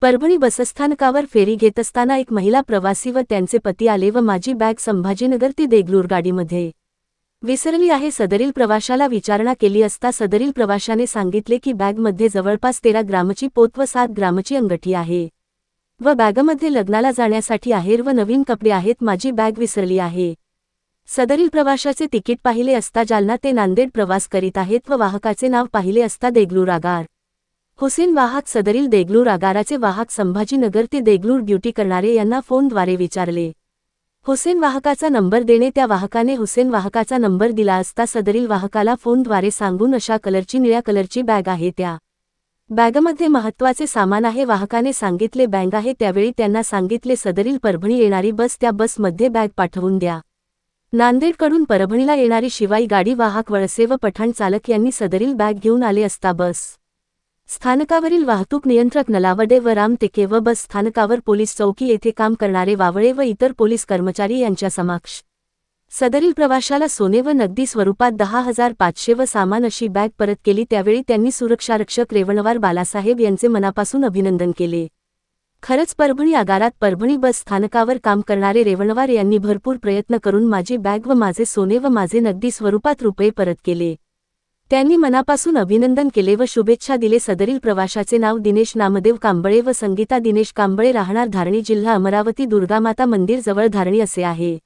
परभणी बसस्थानकावर फेरी घेत असताना एक महिला प्रवासी व त्यांचे पती आले व माझी बॅग संभाजीनगर ते देगलूर गाडीमध्ये विसरली आहे। सदरील प्रवाशाला विचारणा केली असता सदरील प्रवाशाने सांगितले की बॅगमध्ये जवळपास 13 ग्रामची पोत व 7 ग्रामची अंगठी आहे व बॅगमध्ये लग्नाला जाण्यासाठी आहेर व नवीन कपडे आहेत। माझी बॅग विसरली आहे। सदरील प्रवाशाचे तिकीट पाहिले असता जालना ते नांदेड प्रवास करीत आहेत व वाहकाचे नाव पाहिले असता देगलूर आगार हुसेन वाहक। सदरील देगलूर आगाराचे वाहक संभाजीनगर ते देगलूर ड्युटी करणारे यांना फोनद्वारे विचारले। हुसेन वाहकाचा नंबर देणे त्या वाहकाने हुसेन वाहकाचा नंबर दिला असता सदरील वाहकाला फोनद्वारे सांगून अशा कलरची निळ्या कलरची बॅग आहे, त्या बॅगमध्ये महत्त्वाचे सामान आहे। वाहकाने सांगितले बॅग आहे। त्यावेळी त्यांना सांगितले सदरील परभणी येणारी बस त्या बसमध्ये बॅग पाठवून द्या। नांदेडकडून परभणीला येणारी शिवाई गाडी वाहक वळसे व पठाण चालक यांनी सदरील बॅग घेऊन आले असता बस स्थानकावरील वाहतूक नियंत्रक नलावडे व राम टेके व बस स्थानकावर पोलीस चौकी येथे काम करणारे वावळे व इतर पोलीस कर्मचारी यांच्या समक्ष सदरील प्रवाशाला सोने व नगदी स्वरूपात 10,500 व सामान अशी बॅग परत केली। त्यावेळी त्यांनी सुरक्षारक्षक रेवणवार बालासाहेब यांचे मनापासून अभिनंदन केले। खरंच परभणी आगारात परभणी बस स्थानकावर काम करणारे रेवणवार यांनी भरपूर प्रयत्न करून माझी बॅग व माझे सोने व माझे नगदी स्वरूपात रुपये परत केले। त्यांनी मनापासून अभिनंदन केले व शुभेच्छा दिले। सदरील प्रवाशाचे नाव दिनेश नामदेव कांबळे व संगीता दिनेश कांबळे, राहणार धारणी, जिल्हा अमरावती, दुर्गामाता मंदिर जवळ धारणी असे आहे।